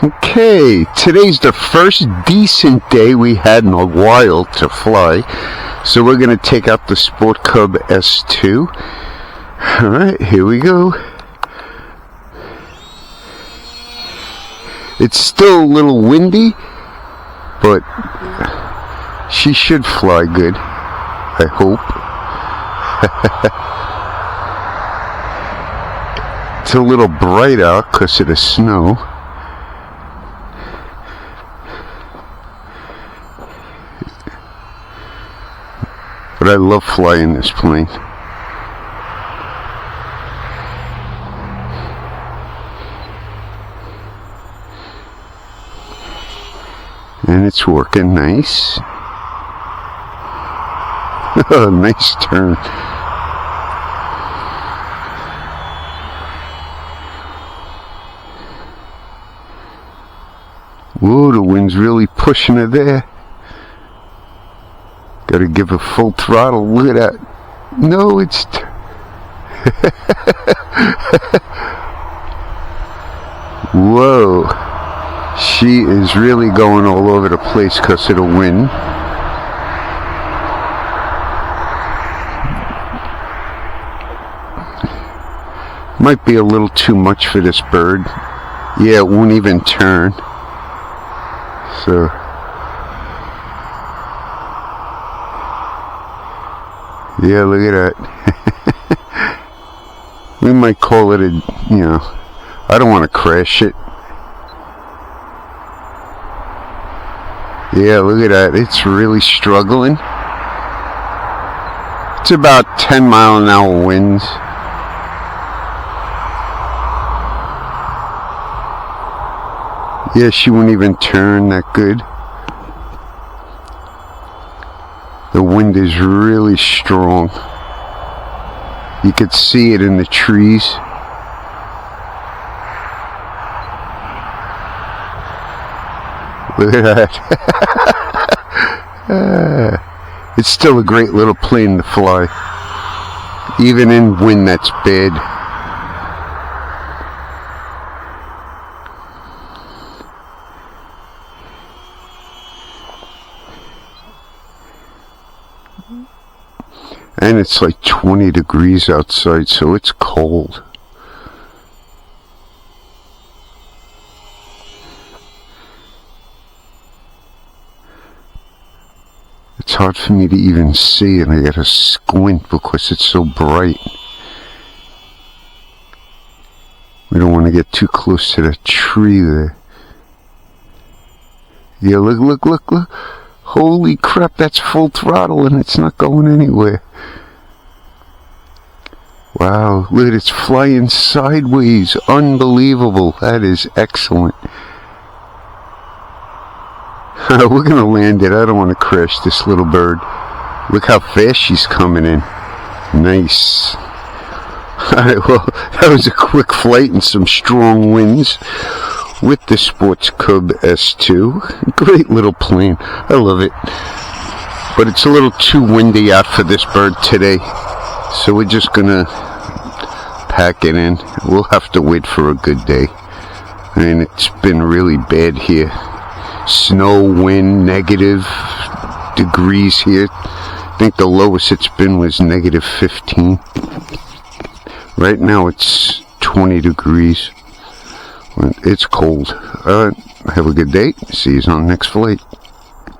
Okay, today's the first decent day we had in a while to fly, so we're going to take out the Sport Cub S2. Alright, here we go. It's still a little windy, but she should fly good, I hope. It's a little bright out because of the snow. But I love flying this plane. And it's working nice. Oh, nice turn. Whoa, the wind's really pushing it there. Gotta give it full throttle. Look at that. No, it's... Whoa. She is really going all over the place because of the wind. Might be a little too much for this bird. Yeah, it won't even turn. So... yeah, look at that. We might call it a, I don't want to crash it. Yeah, look at that. It's really struggling. It's about 10-mile-an-hour winds. Yeah, she won't even turn that good. The wind is really strong. You could see it in the trees. Look at that. It's still a great little plane to fly, even in wind that's bad. And it's like 20 degrees outside, so it's cold. It's hard for me to even see, and I gotta squint because it's so bright. We don't want to get too close to the tree there. Yeah, look. Holy crap, that's full throttle and it's not going anywhere. Wow, look at it, it's flying sideways. Unbelievable. That is excellent. We're going to land it. I don't want to crash this little bird. Look how fast she's coming in. Nice. Alright, well, that was a quick flight and some strong winds with the Sport Cub S2. Great little plane. I love it. But it's a little too windy out for this bird today. So we're just going to pack it in. We'll have to wait for a good day. I mean, it's been really bad here. Snow, wind, negative degrees here. I think the lowest it's been was negative 15. Right now it's 20 degrees. It's cold. Have a good day. See you on the next flight.